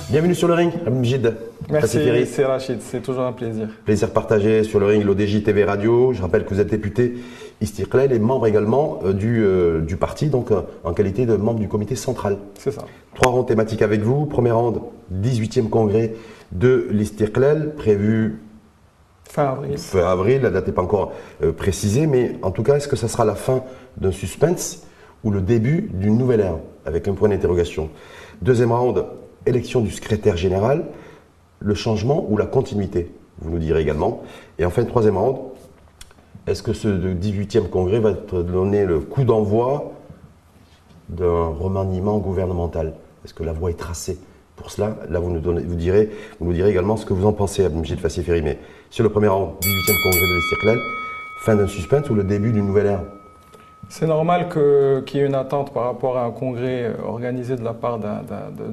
Bienvenue sur le ring, Mjid. Merci, c'est Rachid, c'est toujours un plaisir. Plaisir partagé sur le ring, l'ODJ TV Radio. Je rappelle que vous êtes député Istiqlal et membre également du parti, donc en qualité de membre du comité central. C'est ça. 3 rounds thématiques avec vous. Premier round, 18e congrès de l'Istiqlal, prévu fin avril. Fin avril, la date n'est pas encore précisée, mais en tout cas, est-ce que ça sera la fin d'un suspense ou le début d'une nouvelle ère, avec un point d'interrogation. Deuxième round, élection du secrétaire général, le changement ou la continuité, vous nous direz également. Et enfin, troisième round, est-ce que ce 18e congrès va te donner le coup d'envoi d'un remaniement gouvernemental? Est-ce que la voie est tracée pour cela? Là, vous nous direz également ce que vous en pensez, Abdelmjid Fassiferi. Mais sur le premier round, 18e congrès de l'Istiqlal, fin d'un suspense ou le début d'une nouvelle ère? C'est normal qu'il y ait une attente par rapport à un congrès organisé de la part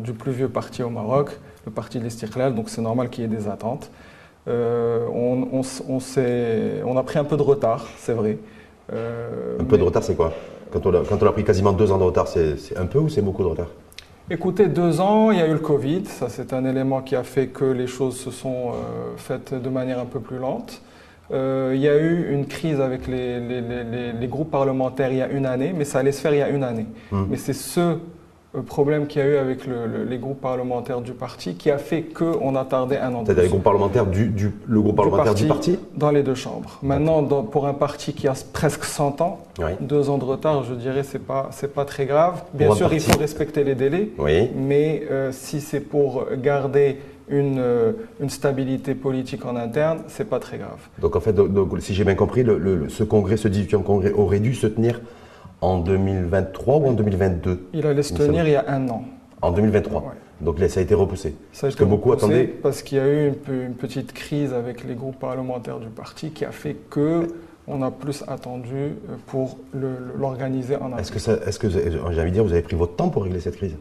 du plus vieux parti au Maroc, le parti de l'Istiqlal, donc c'est normal qu'il y ait des attentes. On a pris un peu de retard, c'est vrai. Un peu de retard, c'est quoi? Quand on a pris quasiment 2 ans de retard, c'est un peu ou c'est beaucoup de retard? Écoutez, 2 ans, il y a eu le Covid, ça c'est un élément qui a fait que les choses se sont faites de manière un peu plus lente. Il y a eu une crise avec les groupes parlementaires il y a une année, mais ça allait se faire il y a une année. Mais c'est ce problème qu'il y a eu avec les groupes parlementaires du parti qui a fait qu'on a tardé un an. C'est-à-dire les groupes parlementaires le groupe parlementaire du parti? Dans les 2 chambres. Maintenant, pour un parti qui a presque 100 ans, oui. 2 ans de retard, je dirais, c'est pas très grave. Bien sûr, il faut respecter les délais, oui. Mais si c'est pour garder une stabilité politique en interne, c'est pas très grave. Donc en fait, si j'ai bien compris, ce congrès, ce 18e congrès aurait dû se tenir en 2023 ou en 2022? Il allait se tenir il y a 1 an. En 2023. Ouais. Donc là, ça a été repoussé. Ça a été beaucoup attendaient. Parce qu'il y a eu une petite crise avec les groupes parlementaires du parti qui a fait qu'on a plus attendu pour l'organiser en avril. Est-ce que j'ai envie de dire, vous avez pris votre temps pour régler cette crise?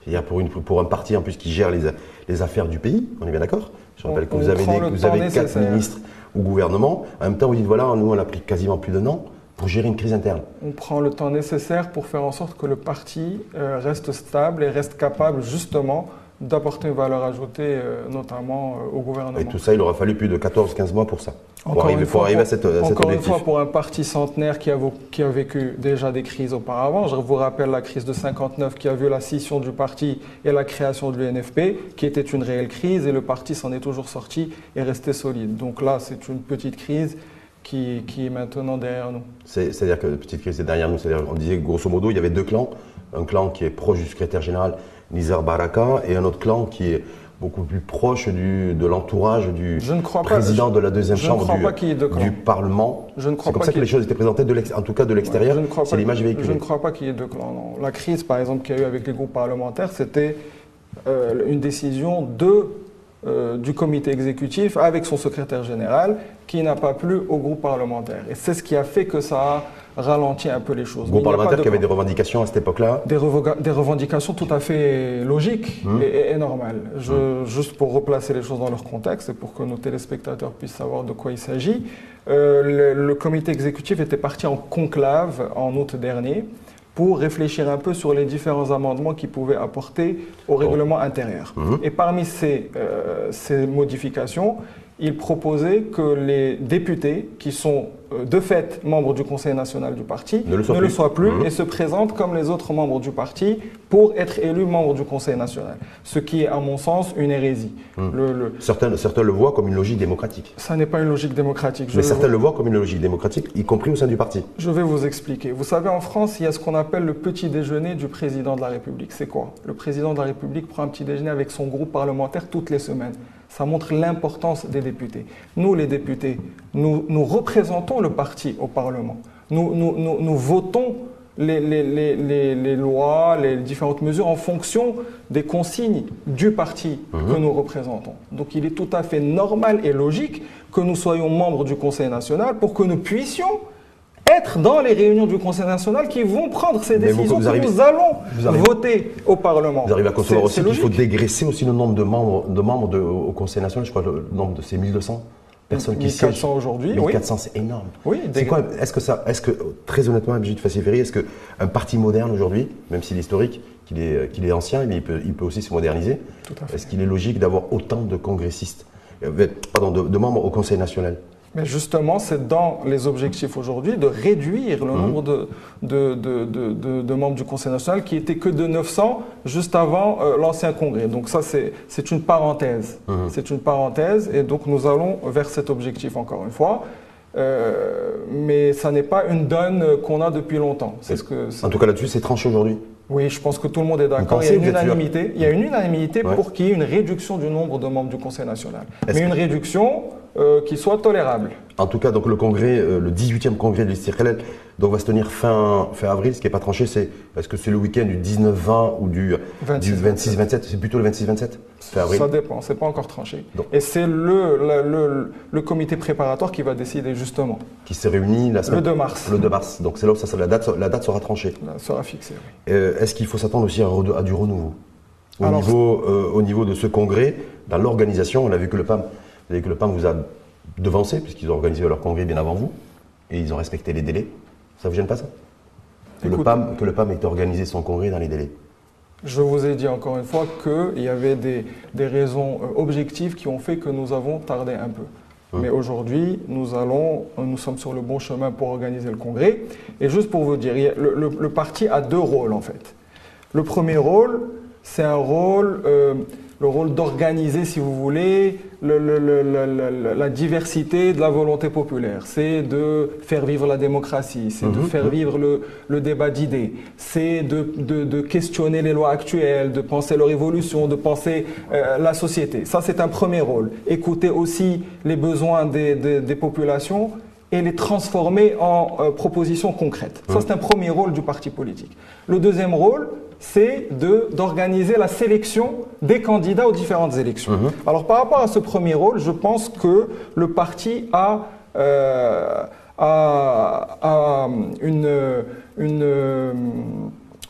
C'est-à-dire pour un parti en plus qui gère les affaires du pays, on est bien d'accord? Je rappelle que vous avez 4 ministres ou gouvernements. En même temps, vous dites voilà, nous on a pris quasiment plus d'1 an pour gérer une crise interne. On prend le temps nécessaire pour faire en sorte que le parti reste stable et reste capable justement d'apporter une valeur ajoutée, notamment au gouvernement. Et tout ça, il aura fallu plus de 14-15 mois pour ça. Encore une fois, pour un parti centenaire qui a vécu déjà des crises auparavant, je vous rappelle la crise de 59 qui a vu la scission du parti et la création de l'UNFP, qui était une réelle crise, et le parti s'en est toujours sorti et est resté solide. Donc là, c'est une petite crise qui est maintenant derrière nous. C'est-à-dire que la petite crise est derrière nous, c'est-à-dire on disait grosso modo, il y avait 2 clans, un clan qui est proche du secrétaire général Nizar Baraka et un autre clan qui est beaucoup plus proche de l'entourage du président de la 2e chambre du Parlement. C'est comme ça que les choses étaient présentées, en tout cas de l'extérieur, c'est l'image véhiculée. Je ne crois pas qu'il y ait 2 clans. Non. La crise, par exemple, qu'il y a eu avec les groupes parlementaires, c'était une décision du comité exécutif avec son secrétaire général qui n'a pas plu au groupe parlementaire. Et c'est ce qui a fait que ça a ralenti un peu les choses. Groupe parlementaire qui avait des revendications à cette époque-là? Des revendications tout à fait logiques et normales. Juste pour replacer les choses dans leur contexte et pour que nos téléspectateurs puissent savoir de quoi il s'agit, le comité exécutif était parti en conclave en août dernier pour réfléchir un peu sur les différents amendements qu'ils pouvaient apporter au règlement intérieur. Et parmi ces modifications, il proposait que les députés, qui sont de fait membres du Conseil national du parti, ne le soient plus et se présentent comme les autres membres du parti pour être élus membres du Conseil national. Ce qui est, à mon sens, une hérésie. Certains le voient comme une logique démocratique. Ça n'est pas une logique démocratique. Mais certains le voient comme une logique démocratique, y compris au sein du parti. Je vais vous expliquer. Vous savez, en France, il y a ce qu'on appelle le petit déjeuner du président de la République. C'est quoi? Le président de la République prend un petit déjeuner avec son groupe parlementaire toutes les semaines. Ça montre l'importance des députés. Nous, les députés, nous représentons le parti au Parlement. Nous votons les lois, les différentes mesures en fonction des consignes du parti que nous représentons. Donc il est tout à fait normal et logique que nous soyons membres du Conseil national pour que nous puissions être dans les réunions du Conseil national qui vont prendre ces décisions que nous allons voter au Parlement. Vous arrivez à concevoir aussi qu'il faut dégraisser aussi le nombre de membres au Conseil national, je crois que le nombre de ces 1200 personnes qui 1400 aujourd'hui. 1400, c'est énorme. Oui, c'est quoi, est-ce que, très honnêtement, Abhijit Fassiferi, est-ce qu'un parti moderne aujourd'hui, même s'il est historique, qu'il est ancien, mais il peut aussi se moderniser, est-ce qu'il est logique d'avoir autant de congressistes, de membres au Conseil national? Mais justement, c'est dans les objectifs aujourd'hui de réduire le nombre de membres du Conseil national qui était que de 900 juste avant l'ancien congrès. Donc ça, c'est une parenthèse. C'est une parenthèse et donc nous allons vers cet objectif encore une fois. Mais ça n'est pas une donne qu'on a depuis longtemps. En tout cas, là-dessus, c'est tranché aujourd'hui. Oui, je pense que tout le monde est d'accord. Il y a une unanimité. Il y a une unanimité pour qu'il y ait une réduction du nombre de membres du Conseil national. Mais une réduction qui soit tolérable. En tout cas, donc le congrès, le 18e congrès de l'Istiqlal, va se tenir fin avril. Ce qui n'est pas tranché, est-ce que c'est le week-end du 19-20 ou du 26-27? C'est plutôt le 26-27 fin avril. Ça dépend, c'est pas encore tranché. Donc, et c'est le comité préparatoire qui va décider justement. Qui se réunit le 2 mars. Le 2 mars. Donc c'est là où la date sera tranchée. Elle sera fixée, oui. Est-ce qu'il faut s'attendre aussi à du renouveau au niveau de ce congrès, dans l'organisation? On a vu que le PAM vous a devancé, puisqu'ils ont organisé leur congrès bien avant vous, et ils ont respecté les délais. Ça ne vous gêne pas, ça? Que le PAM ait organisé son congrès dans les délais. Je vous ai dit encore une fois qu'il y avait des raisons objectives qui ont fait que nous avons tardé un peu. Mais aujourd'hui, nous sommes sur le bon chemin pour organiser le congrès. Et juste pour vous dire, le parti a deux rôles en fait. Le premier rôle, c'est un rôle, le rôle d'organiser, si vous voulez, la diversité de la volonté populaire. C'est de faire vivre la démocratie, c'est de faire vivre le débat d'idées, c'est de questionner les lois actuelles, de penser leur évolution, de penser la société. Ça, c'est un premier rôle. Écouter aussi les besoins des populations et les transformer en propositions concrètes. Ça, c'est un premier rôle du parti politique. Le deuxième rôle, c'est d'organiser la sélection des candidats aux différentes élections. Alors, par rapport à ce premier rôle, je pense que le parti a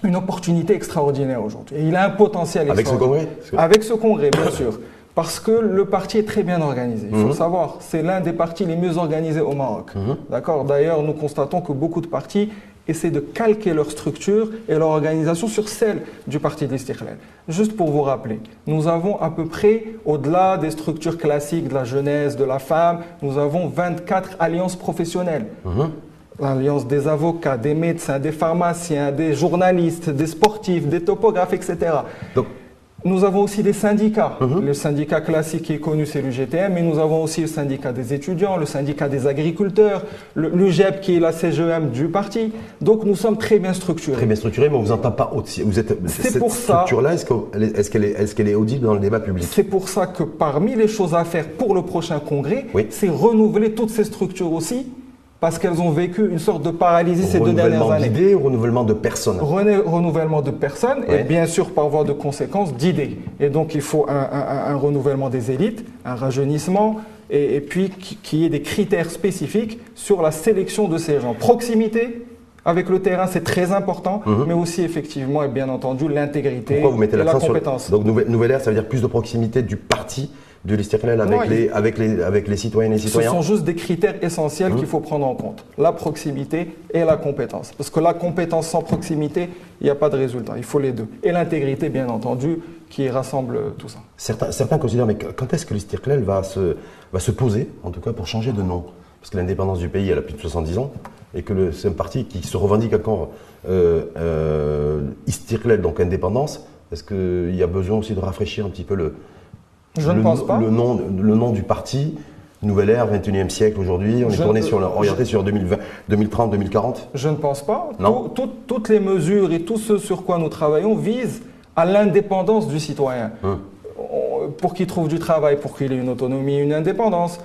une opportunité extraordinaire aujourd'hui. Et il a un potentiel extraordinaire. Avec ce congrès? Avec ce congrès, bien sûr. Parce que le parti est très bien organisé, il faut le savoir. C'est l'un des partis les mieux organisés au Maroc. D'accord. D'ailleurs, nous constatons que beaucoup de partis essaient de calquer leur structure et leur organisation sur celle du parti de l'Istiqlal. Juste pour vous rappeler, nous avons à peu près, au-delà des structures classiques de la jeunesse, de la femme, nous avons 24 alliances professionnelles. L'alliance des avocats, des médecins, des pharmaciens, des journalistes, des sportifs, des topographes, etc. Donc, nous avons aussi des syndicats. Le syndicat classique qui est connu, c'est l'UGTM, mais nous avons aussi le syndicat des étudiants, le syndicat des agriculteurs, l'UGEP qui est la CGM du parti. Donc nous sommes très bien structurés. Très bien structurés, mais on ne vous entend pas aussi. Cette structure-là, est-ce qu'elle est audible dans le débat public? C'est pour ça que parmi les choses à faire pour le prochain congrès, c'est renouveler toutes ces structures aussi, parce qu'elles ont vécu une sorte de paralysie ces 2 dernières années. Renouvellement d'idées ou renouvellement de personnes? Renouvellement de personnes et bien sûr par voie de conséquence d'idées. Et donc il faut un renouvellement des élites, un rajeunissement et puis qu'il y ait des critères spécifiques sur la sélection de ces gens. Proximité avec le terrain, c'est très important, mais aussi effectivement et bien entendu l'intégrité et la compétence. Donc nouvelle ère, ça veut dire plus de proximité du parti de l'Istiqlal avec les citoyennes et les citoyens? Ce sont juste des critères essentiels qu'il faut prendre en compte. La proximité et la compétence. Parce que la compétence sans proximité, il n'y a pas de résultat. Il faut les deux. Et l'intégrité, bien entendu, qui rassemble tout ça. Certains considèrent, mais quand est-ce que l'Istiqlal va se poser, en tout cas pour changer de nom? Parce que l'indépendance du pays, elle a plus de 70 ans, et que c'est un parti qui se revendique encore Istiqlal, donc indépendance. Est-ce qu'il y a besoin aussi de rafraîchir un petit peu le nom du parti? Nouvelle ère, 21e siècle aujourd'hui, on est orienté sur 2020, 2030, 2040? Je ne pense pas. Non. Toutes les mesures et tout ce sur quoi nous travaillons visent à l'indépendance du citoyen. Pour qu'il trouve du travail, pour qu'il ait une autonomie, une indépendance.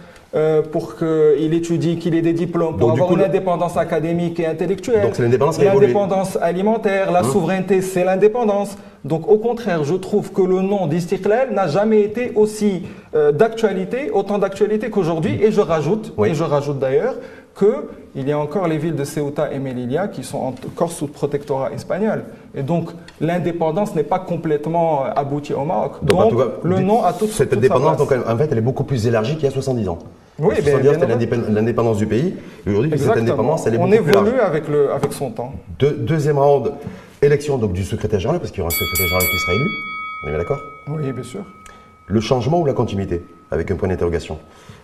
Pour qu'il étudie, qu'il ait des diplômes, pour avoir une indépendance académique et intellectuelle. Donc c'est l'indépendance l'indépendance alimentaire, la souveraineté, c'est l'indépendance. Donc au contraire, je trouve que le nom d'Istiqlal n'a jamais été aussi d'actualité, autant d'actualité qu'aujourd'hui. Et je rajoute d'ailleurs qu'il y a encore les villes de Ceuta et Melilla qui sont encore sous protectorat espagnol. Et donc l'indépendance n'est pas complètement aboutie au Maroc. Donc le nom a toute cette indépendance, donc, en fait, elle est beaucoup plus élargie qu'il y a 70 ans. Oui, en 70, c'était l'indépendance du pays. Et aujourd'hui, cette indépendance, elle est beaucoup plus large. On évolue avec son temps. Deuxième round, élection donc, du secrétaire général, parce qu'il y aura un secrétaire général qui sera élu. On est bien d'accord? Oui, bien sûr. Le changement ou la continuité? Avec un point d'interrogation.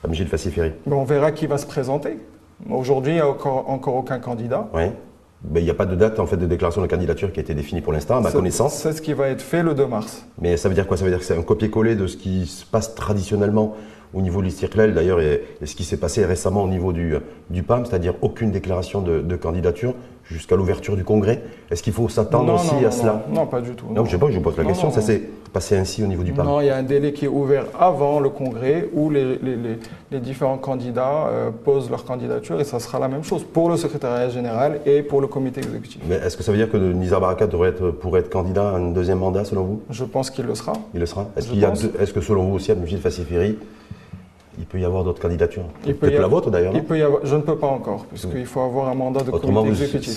Gilles Fassiferry. On verra qui va se présenter. Aujourd'hui, il n'y a encore aucun candidat. Oui. Ben, il n'y a pas de date en fait, de déclaration de candidature qui a été définie pour l'instant, à ma connaissance. C'est ce qui va être fait le 2 mars. Mais ça veut dire quoi? Ça veut dire que c'est un copier-coller de ce qui se passe traditionnellement au niveau de l'Istiklal, d'ailleurs, et ce qui s'est passé récemment au niveau du PAM, c'est-à-dire aucune déclaration de candidature jusqu'à l'ouverture du Congrès. Est-ce qu'il faut s'attendre aussi à cela? Non, pas du tout. Non, je ne sais pas, je vous pose la question. Ça s'est passé ainsi au niveau du PAM? Non, il y a un délai qui est ouvert avant le Congrès où les différents candidats posent leur candidature et ça sera la même chose pour le secrétariat général et pour le comité exécutif. Mais est-ce que ça veut dire que Nizar Baraka pourrait être candidat à un deuxième mandat selon vous? Je pense qu'il le sera. Il le sera. Est-ce que selon vous aussi, à Gilles Fassiferry, il peut y avoir d'autres candidatures? Peut-être la vôtre d'ailleurs? Je ne peux pas encore, puisqu'il faut avoir un mandat de comité exécutif.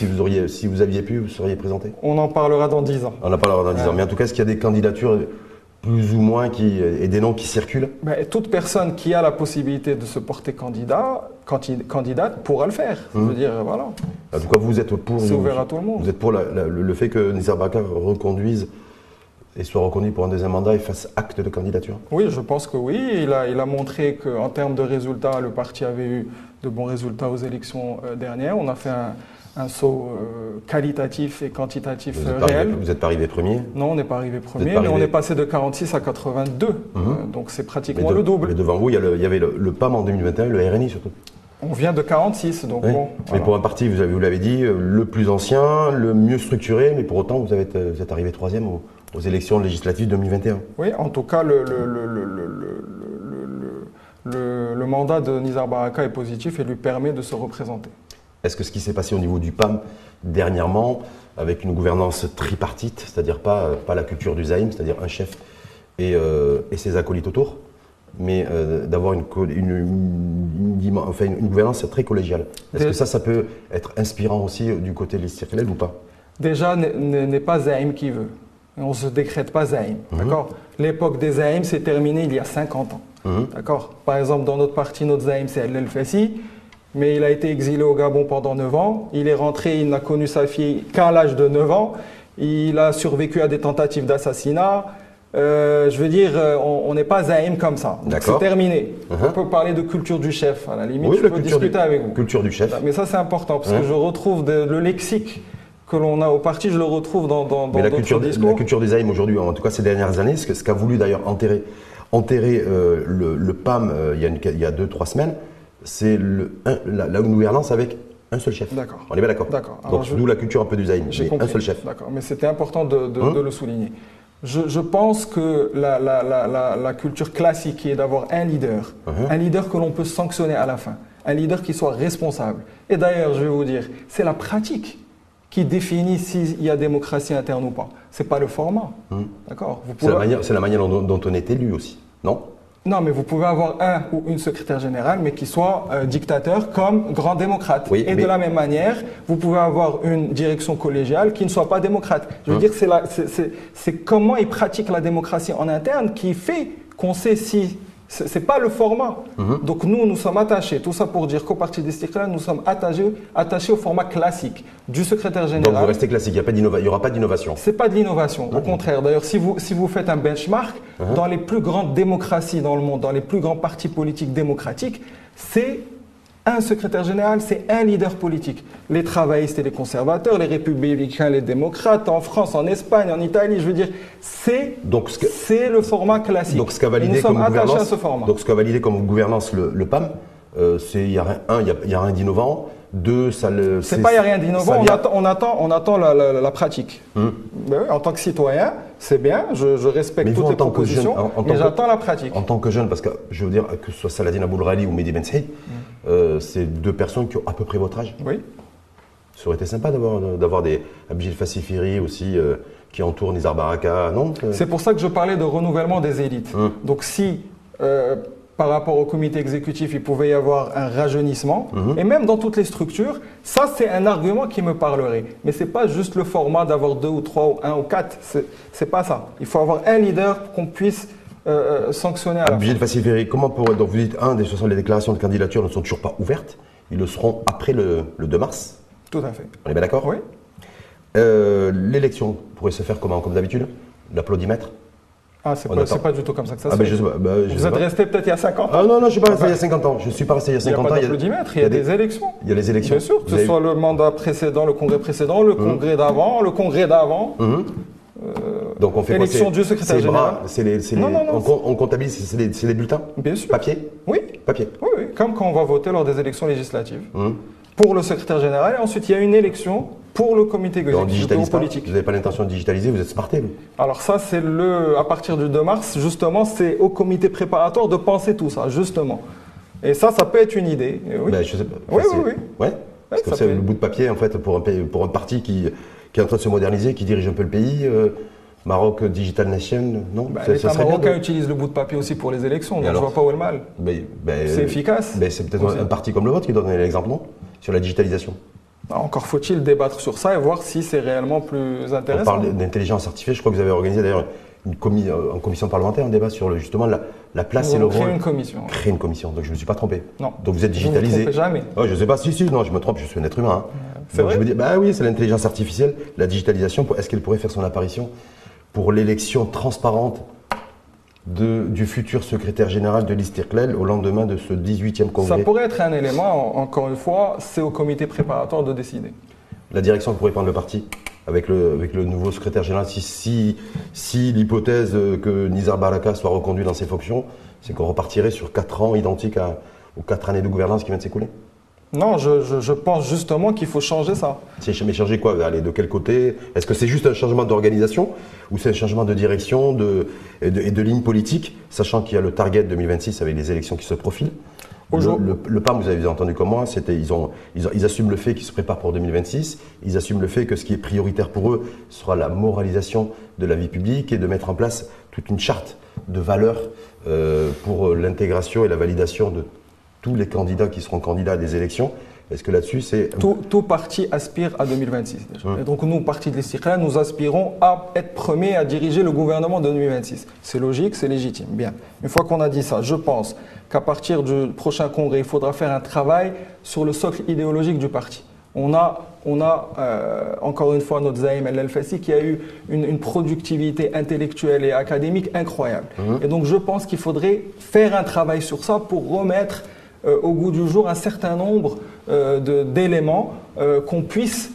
Si vous aviez pu, vous seriez présenté? On en parlera dans 10 ans. On en parlera dans 10 ans. Mais en tout cas, est-ce qu'il y a des candidatures plus ou moins et des noms qui circulent? Toute personne qui a la possibilité de se porter candidate pourra le faire. Je veux dire, voilà. En tout cas, vous êtes pour. C'est ouvert à tout le monde. Vous êtes pour le fait que Nizar Baraka reconduise et soit reconduit pour un deuxième mandat et fasse acte de candidature? Oui, je pense que oui. Il a montré qu'en termes de résultats, le parti avait eu de bons résultats aux élections dernières. On a fait un saut qualitatif et quantitatif réel. Vous n'êtes pas arrivé premier? Non, on n'est pas arrivé premier, mais on est passé de 46 à 82. Donc c'est pratiquement le double. Mais devant vous, il y avait le PAM en 2021 et le RNI surtout. On vient de 46, donc oui. bon. Mais voilà. pour un parti, vous l'avez dit, le plus ancien, le mieux structuré, mais pour autant, vous êtes arrivé troisième aux élections législatives 2021. Oui, en tout cas, le mandat de Nizar Baraka est positif et lui permet de se représenter. Est-ce que ce qui s'est passé au niveau du PAM dernièrement, avec une gouvernance tripartite, c'est-à-dire pas la culture du Zaïm, c'est-à-dire un chef et ses acolytes autour, mais d'avoir une gouvernance très collégiale. Est-ce que ça peut être inspirant aussi du côté de l'Istiklal ou pas? Déjà, n'est pas Zaïm qui veut. On ne se décrète pas Zaïm. D'accord. L'époque des Zaïm s'est terminée il y a 50 ans. D'accord. Par exemple, dans notre parti, notre Zaïm, c'est El Fassi, mais il a été exilé au Gabon pendant 9 ans. Il est rentré, il n'a connu sa fille qu'à l'âge de 9 ans. Il a survécu à des tentatives d'assassinat. Je veux dire, on n'est pas Zaïm comme ça. C'est terminé. On peut parler de culture du chef, à la limite, oui, je peux discuter avec vous. Culture du chef. Mais ça, c'est important, parce que je retrouve le lexique que l'on a au parti, je le retrouve dans d'autres discours. La culture des Zaïm aujourd'hui, en tout cas ces dernières années, ce qu'a voulu d'ailleurs enterrer le PAM il y a 2-3 semaines, c'est la gouvernance avec un seul chef. D'accord. On est bien d'accord. Donc d'où la culture un peu du Zaïm, mais un seul chef. D'accord, mais c'était important de le souligner. Je pense que la culture classique qui est d'avoir un leader que l'on peut sanctionner à la fin, un leader qui soit responsable. Et d'ailleurs, je vais vous dire, c'est la pratique qui définit s'il y a démocratie interne ou pas. Ce n'est pas le format. D'accord. C'est la manière dont on est élu aussi, non? Non, mais vous pouvez avoir un ou une secrétaire générale, mais qui soit dictateur comme grand démocrate. Oui, de la même manière, vous pouvez avoir une direction collégiale qui ne soit pas démocrate. Je veux dire, c'est comment ils pratiquent la démocratie en interne qui fait qu'on sait si... C'est pas le format. Donc nous sommes attachés, tout ça pour dire qu'au Parti d'Istiklal, nous sommes attachés au format classique du secrétaire général. Donc vous restez classique, il n'y aura pas d'innovation. C'est pas de l'innovation, au contraire. D'ailleurs, si vous faites un benchmark, dans les plus grandes démocraties dans le monde, dans les plus grands partis politiques démocratiques, c'est un secrétaire général, c'est un leader politique. Les travaillistes et les conservateurs, les républicains, les démocrates, en France, en Espagne, en Italie, je veux dire, c'est le format classique. Donc ce qu'a validé comme gouvernance le PAM, il y a rien d'innovant. Deux, ça le. C'est pas il n'y a rien d'innovant. On attend la pratique. En tant que citoyen, c'est bien. Je respecte toutes les propositions, mais j'attends la pratique. En tant que jeune, parce que je veux dire que ce soit Saladin Abou-Rali ou Mehdi Ben Saïd, c'est deux personnes qui ont à peu près votre âge. Oui. Ça aurait été sympa d'avoir des Gilles Fassiferry aussi qui entourent Nizar Baraka, non? C'est pour ça que je parlais de renouvellement des élites. Donc si par rapport au comité exécutif, il pouvait y avoir un rajeunissement, et même dans toutes les structures, ça c'est un argument qui me parlerait. Mais ce n'est pas juste le format d'avoir 2 ou 3 ou 1 ou 4, c'est pas ça. Il faut avoir un leader qu'on puisse sanctionner à la Obligé de faciliter. Comment donc vous dites, de toute façon, les déclarations de candidature ne sont toujours pas ouvertes. Ils le seront après le 2 mars. Tout à fait. On est bien d'accord? Oui. L'élection pourrait se faire comment? Comme d'habitude? L'applaudimètre? Ah, c'est pas du tout comme ça que ça se ben, fait. je sais pas. Vous êtes resté peut-être il y a 50 ans. Ah non, je ne suis pas resté il y a 50 ans. Je ne suis pas resté il y a 50 ans. Il n'y a pas d'applaudimètre, il y a des élections. Il y a les élections. Bien sûr, que ce soit le mandat précédent, le congrès précédent, le congrès d'avant, le congrès d'avant. Donc on fait élection du secrétaire général. On comptabilise, c'est les bulletins? Bien sûr. Papier? Oui. Papier. Oui, comme quand on va voter lors des élections législatives. Pour le secrétaire général, et ensuite il y a une élection pour le comité exécutif politique. Vous n'avez pas l'intention de digitaliser, vous êtes smarté, vous? Alors ça, c'est à partir du 2 mars, justement, c'est au comité préparatoire de penser tout ça, justement. Et ça peut être une idée. Oui, ben, je sais pas. Oui. Ouais. Parce que c'est le bout de papier, en fait, pour un parti qui est en train de se moderniser, qui dirige un peu le pays. Maroc Digital Nation, non? L'État marocain utilise le bout de papier aussi pour les élections, donc je ne vois pas où est le mal. C'est efficace. C'est peut-être un parti comme le vôtre qui doit donner l'exemple, non? Sur la digitalisation. Encore faut-il débattre sur ça et voir si c'est réellement plus intéressant. On parle d'intelligence artificielle, je crois que vous avez organisé d'ailleurs en commission parlementaire un débat sur justement la place et le rôle. Créer une commission. Créer une commission, donc je ne me suis pas trompé. Non. Donc vous êtes digitalisé. Vous ne vous trompez jamais. Oh, je ne sais pas, si, non, je me trompe, je suis un être humain. C'est vrai? Je me dis, oui, c'est l'intelligence artificielle, la digitalisation, est-ce qu'elle pourrait faire son apparition pour l'élection transparente du futur secrétaire général de l'Istiqlal au lendemain de ce 18e congrès? Ça pourrait être un élément, encore une fois, c'est au comité préparatoire de décider. La direction que pourrait prendre le parti avec le nouveau secrétaire général, si l'hypothèse que Nizar Baraka soit reconduit dans ses fonctions, c'est qu'on repartirait sur 4 ans identiques aux 4 années de gouvernance qui viennent de s'écouler? Non, je pense justement qu'il faut changer ça. Mais changer quoi? Allez, de quel côté? Est-ce que c'est juste un changement d'organisation ou c'est un changement de direction et de ligne politique, sachant qu'il y a le target 2026 avec les élections qui se profilent? Le PAM, vous avez entendu comme moi, ils assument le fait qu'ils se préparent pour 2026, ils assument le fait que ce qui est prioritaire pour eux sera la moralisation de la vie publique et de mettre en place toute une charte de valeurs pour l'intégration et la validation de tous les candidats qui seront candidats à des élections. Est-ce que là-dessus, c'est... Tout parti aspire à 2026 déjà. Et donc nous, parti de l'Istiqlal, nous aspirons à être premiers à diriger le gouvernement de 2026. C'est logique, c'est légitime. Bien. Une fois qu'on a dit ça, je pense qu'à partir du prochain congrès, il faudra faire un travail sur le socle idéologique du parti. On a encore une fois notre Zaïm El-Fassi qui a eu une productivité intellectuelle et académique incroyable. Et donc je pense qu'il faudrait faire un travail sur ça pour remettre au goût du jour un certain nombre d'éléments qu'on puisse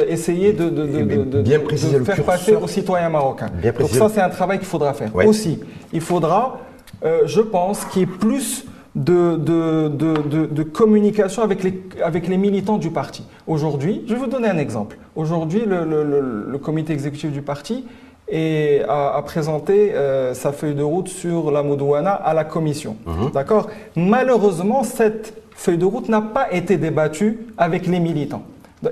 essayer de faire passer aux citoyens marocains. Donc ça, c'est un travail qu'il faudra faire. Ouais. Aussi, il faudra, je pense, qu'il y ait plus de communication avec les militants du parti. Aujourd'hui, je vais vous donner un exemple. Aujourd'hui, le comité exécutif du parti a présenté sa feuille de route sur la Moudouana à la commission. D'accord ? Malheureusement, cette feuille de route n'a pas été débattue avec les militants.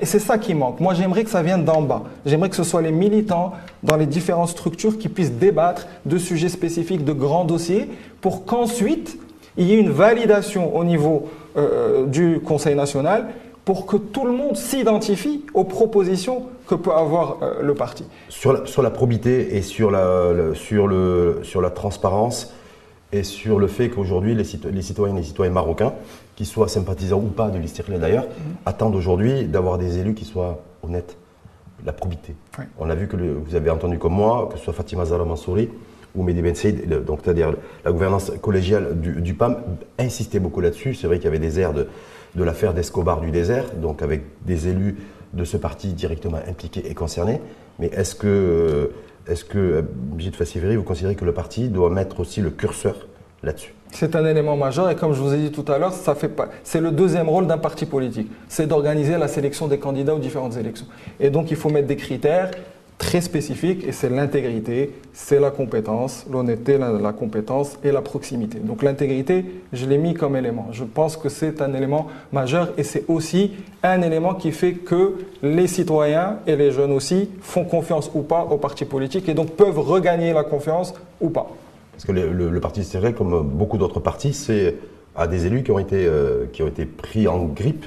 Et c'est ça qui manque. Moi, j'aimerais que ça vienne d'en bas. J'aimerais que ce soit les militants dans les différentes structures qui puissent débattre de sujets spécifiques, de grands dossiers, pour qu'ensuite, il y ait une validation au niveau du Conseil national pour que tout le monde s'identifie aux propositions que peut avoir le parti. Sur la probité et sur la transparence et sur le fait qu'aujourd'hui, les citoyennes et les citoyens marocains, qu'ils soient sympathisants ou pas de l'Istiqlal d'ailleurs, attendent aujourd'hui d'avoir des élus qui soient honnêtes. La probité. Oui. On a vu que vous avez entendu comme moi, que ce soit Fatima Zahra Mansouri ou Mehdi Ben Saïd, donc c'est-à-dire la gouvernance collégiale du PAM, insistait beaucoup là-dessus. C'est vrai qu'il y avait des airs de l'affaire d'Escobar du désert, donc avec des élus de ce parti directement impliqués et concernés. Mais est-ce que Brigitte Fassi-Ferry, vous considérez que le parti doit mettre aussi le curseur là-dessus? C'est un élément majeur et comme je vous ai dit tout à l'heure, c'est le deuxième rôle d'un parti politique. C'est d'organiser la sélection des candidats aux différentes élections. Et donc il faut mettre des critères très spécifique et c'est l'intégrité, c'est la compétence, l'honnêteté, la compétence et la proximité. Donc l'intégrité, je l'ai mis comme élément. Je pense que c'est un élément majeur et c'est aussi un élément qui fait que les citoyens et les jeunes aussi font confiance ou pas aux partis politiques et donc peuvent regagner la confiance ou pas. Parce que le parti CRL, comme beaucoup d'autres partis, a des élus qui ont été pris en grippe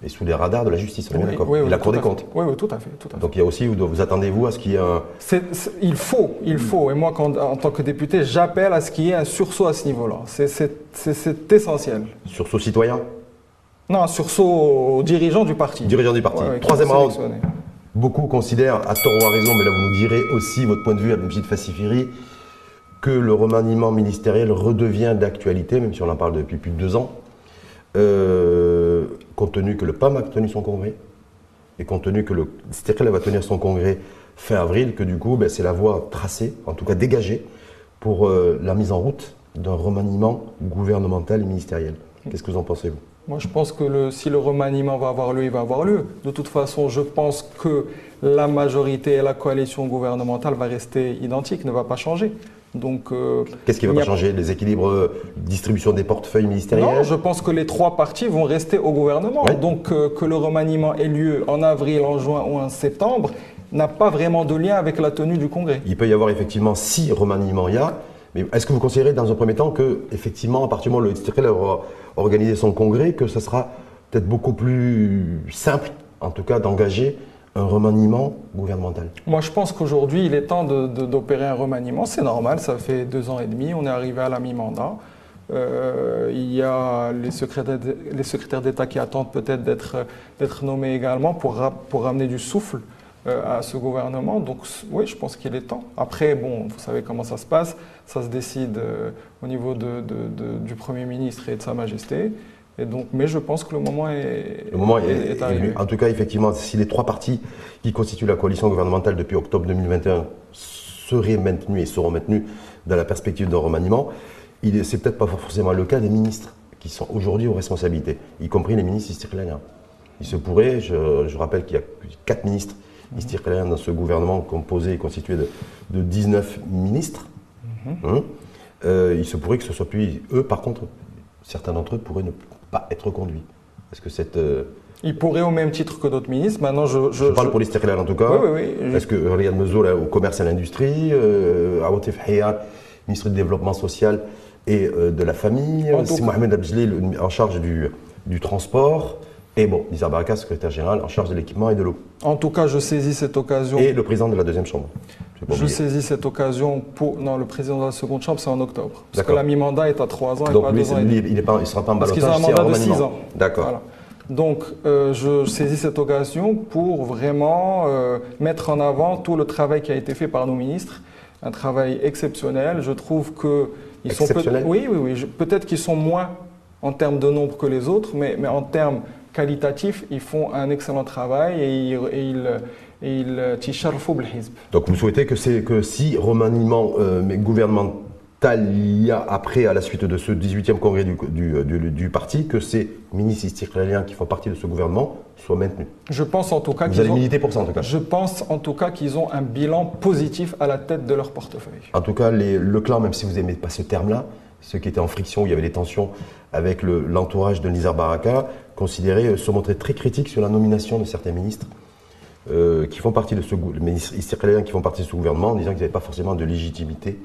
est sous les radars de la justice, on est bien d'accord. Oui, et la Cour des comptes. Oui, tout à fait. Donc il y a aussi, vous attendez-vous à ce qu'il y ait un... Il faut. Et moi, en tant que député, j'appelle à ce qu'il y ait un sursaut à ce niveau-là. C'est essentiel. Sursaut citoyen? Non, un sursaut aux dirigeants du parti. Dirigeants du parti. Troisième round. Beaucoup considèrent, à tort ou à raison, mais là vous nous direz aussi votre point de vue à M. Fassifiri, que le remaniement ministériel redevient d'actualité, même si on en parle depuis plus de 2 ans, compte tenu que le PAM a tenu son congrès, et compte tenu que le Istiqlal va tenir son congrès fin avril, que du coup c'est la voie tracée, en tout cas dégagée, pour la mise en route d'un remaniement gouvernemental et ministériel. Qu'est-ce que vous en pensez, vous? Moi, je pense que si le remaniement va avoir lieu, il va avoir lieu. De toute façon, je pense que la majorité et la coalition gouvernementale va rester identique, ne va pas changer. Donc, qu'est-ce qui ne va pas changer? Les équilibres, distribution des portefeuilles ministériels? Non, je pense que les 3 partis vont rester au gouvernement. Ouais. Donc, que le remaniement ait lieu en avril, en juin ou en septembre n'a pas vraiment de lien avec la tenue du congrès. Il peut y avoir effectivement 6 remaniements, il y a. Mais est-ce que vous considérez dans un premier temps que, effectivement, à partir du moment où le Istiqlal aura organisé son congrès, que ce sera peut-être beaucoup plus simple, en tout cas, d'engager un remaniement gouvernemental? Moi, je pense qu'aujourd'hui, il est temps d'opérer un remaniement. C'est normal, ça fait 2 ans et demi, on est arrivé à la mi-mandat. Il y a les secrétaires d'État qui attendent peut-être d'être nommés également pour ramener du souffle à ce gouvernement. Donc oui, je pense qu'il est temps. Après, bon, vous savez comment ça se passe. Ça se décide au niveau du Premier ministre et de Sa Majesté. Et donc, mais je pense que le moment est arrivé. En tout cas, effectivement, si les 3 partis qui constituent la coalition gouvernementale depuis octobre 2021 seraient maintenus et seront maintenus dans la perspective d'un remaniement, c'est peut-être pas forcément le cas des ministres qui sont aujourd'hui aux responsabilités, y compris les ministres istiqlaliens. Il se pourrait, je rappelle qu'il y a 4 ministres istiqlaliens dans ce gouvernement composé et constitué de 19 ministres. Il se pourrait que ce soit plus eux, par contre, certains d'entre eux pourraient ne pas être conduits. Est-ce que cette... Ils pourraient au même titre que d'autres ministres. Maintenant, je parle pour l'Istiqlal en tout cas. Oui. Est-ce que Riyad Mezoul au commerce et à l'industrie, Awatif Hayat, ministre du développement social et de la famille, c'est Mohamed Abjli en charge du transport, et bon, Nizar Baraka, secrétaire général en charge de l'équipement et de l'eau. En tout cas, je saisis cette occasion. Et le président de la 2e chambre. Je saisis cette occasion pour... Non, le président de la 2e chambre, c'est en octobre. Parce que la mi-mandat est à 3 ans donc, et pas 2 ans et demi. Il ne sera pas en ballottage. Parce qu'ils ont un mandat de 6 ans. D'accord. Voilà. Donc, je saisis cette occasion pour vraiment mettre en avant tout le travail qui a été fait par nos ministres. Un travail exceptionnel. Je trouve qu'ils sont... Oui. Peut-être qu'ils sont moins en termes de nombre que les autres, mais en termes qualitatifs, ils font un excellent travail et ils t'icharfou b'l-hizb. Donc vous souhaitez que si remaniement gouvernemental il y a après, à la suite de ce 18e congrès du parti, que ces ministres istiqlaliens qui font partie de ce gouvernement soient maintenus? Je pense en tout cas Vous allez militer pour ça en tout cas? Je pense en tout cas qu'ils ont un bilan positif à la tête de leur portefeuille. En tout cas, le clan, même si vous n'aimez pas ce terme-là, ceux qui étaient en friction, où il y avait des tensions avec l'entourage de Nizar Baraka, considéraient se montrer très critiques sur la nomination de certains ministres qui font partie de ce ministres istiqlaliens qui font partie de ce gouvernement, en disant qu'ils n'avaient pas forcément de légitimité.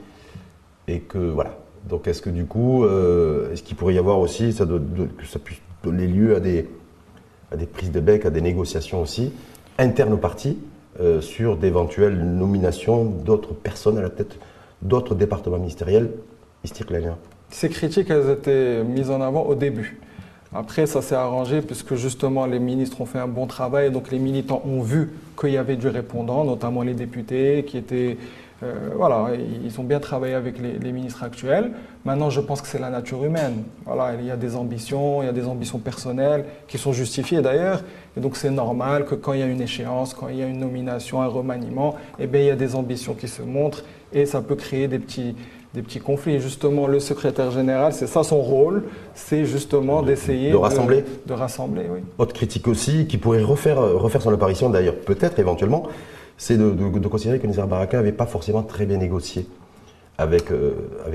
Et que voilà. Donc est-ce que du coup, est-ce qu'il pourrait y avoir aussi, que ça puisse donner lieu à des prises de bec, à des négociations aussi, internes au parti, sur d'éventuelles nominations d'autres personnes à la tête d'autres départements ministériels istiqlaliens? Ces critiques, elles étaient mises en avant au début. Après, ça s'est arrangé puisque justement les ministres ont fait un bon travail, donc les militants ont vu qu'il y avait du répondant, notamment les députés qui étaient... voilà, ils ont bien travaillé avec les ministres actuels. Maintenant, je pense que c'est la nature humaine. Voilà, il y a des ambitions personnelles qui sont justifiées d'ailleurs. Et donc, c'est normal que quand il y a une échéance, quand il y a une nomination, un remaniement, eh bien, il y a des ambitions qui se montrent et ça peut créer des petits conflits. Et justement, le secrétaire général, c'est ça son rôle, c'est justement d'essayer de rassembler. De rassembler, oui. Autre critique aussi, qui pourrait refaire son apparition d'ailleurs, peut-être éventuellement, c'est de considérer que Nizar Baraka n'avait pas forcément très bien négocié avec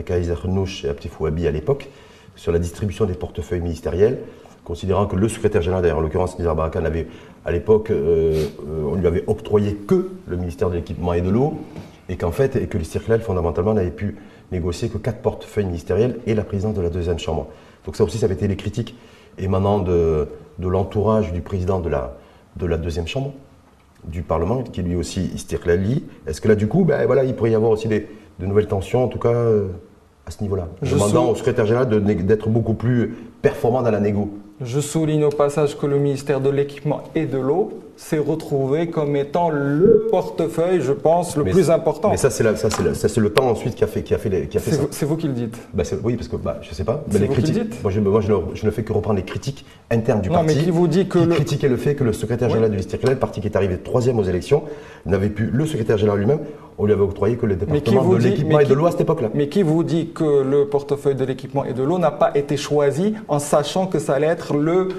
Aïssa Khnouch et Abti Fouabi à l'époque sur la distribution des portefeuilles ministériels, considérant que le secrétaire général, d'ailleurs en l'occurrence Nizar Baraka, n'avait à l'époque, on lui avait octroyé que le ministère de l'équipement et de l'eau, et que l'Istiqlal fondamentalement n'avait pu négocier que 4 portefeuilles ministériels et la présidence de la 2e chambre. Donc ça aussi, ça avait été les critiques émanant de l'entourage du président de la deuxième chambre du Parlement, qui lui aussi Istiqlali. Est-ce que là, du coup, ben, voilà, il pourrait y avoir aussi de nouvelles tensions, en tout cas, à ce niveau-là, demandant au secrétaire général d'être beaucoup plus performant dans la négo? Je souligne au passage que le ministère de l'Équipement et de l'Eau s'est retrouvé comme étant le portefeuille, je pense, le plus important. Mais ça, c'est le temps ensuite qui a fait ça. C'est vous qui le dites. Oui, parce que je ne sais pas. C'est les vous critiques, qui le dites. moi, je ne fais que reprendre les critiques internes du parti. Mais qui vous dit que qui critiquait le fait que le secrétaire général de l'Istiqlal, le parti qui est arrivé 3e aux élections, n'avait pu, le secrétaire général lui-même, on lui avait octroyé que le département de l'équipement et de l'eau à cette époque-là. Mais qui vous dit que le portefeuille de l'équipement et de l'eau n'a pas été choisi en sachant que ça allait être le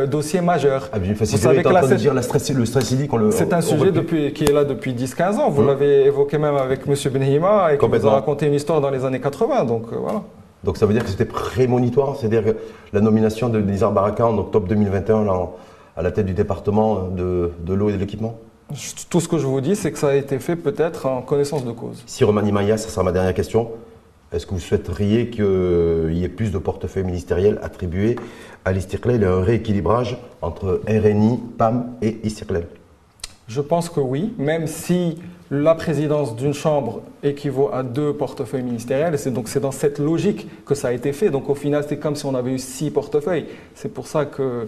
dossier majeur? Vous savez que en train de dire le stress hydrique, c'est un sujet qui est là depuis 10-15 ans. Vous l'avez évoqué même avec M. Benhima et qui vous a raconté une histoire dans les années 80. Donc voilà. Donc ça veut dire que c'était prémonitoire, c'est-à-dire que la nomination de Nizar Baraka en octobre 2021 à la tête du département de l'eau et de l'équipement? Tout ce que je vous dis, c'est que ça a été fait peut-être en connaissance de cause. Si Romani Maya, ça sera ma dernière question, est-ce que vous souhaiteriez qu'il y ait plus de portefeuilles ministériels attribués à l'Istiqlal et un rééquilibrage entre RNI, PAM et Istiqlal? Je pense que oui, même si la présidence d'une chambre équivaut à 2 portefeuilles ministériels. Donc c'est dans cette logique que ça a été fait. Donc au final, c'est comme si on avait eu 6 portefeuilles. C'est pour ça que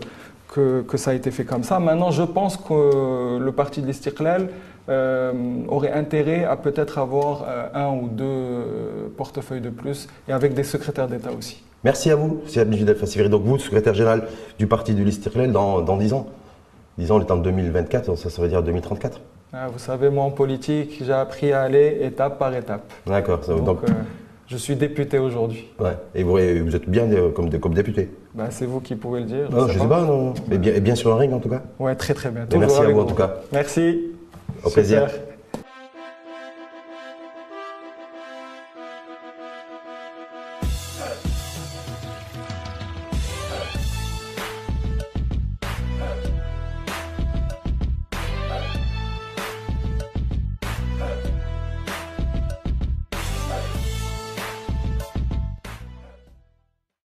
ça a été fait comme ça. Maintenant, je pense que le parti de l'Istiqlal aurait intérêt à peut-être avoir 1 ou 2 portefeuilles de plus et avec des secrétaires d'État aussi. Merci à vous, c'est Abdelmajid El Fassifiri. Donc vous, secrétaire général du parti de l'Istiqlal dans 10 ans. 10 ans, on est en 2024, donc ça veut dire 2034. Vous savez, moi en politique, j'ai appris à aller étape par étape. D'accord. Donc je suis député aujourd'hui. Ouais. Et vous êtes bien comme député? C'est vous qui pouvez le dire. Non, je ne sais pas, non. Mais bien sur un ring en tout cas. Ouais, très très bien. Merci à vous en tout cas. Merci. Au plaisir.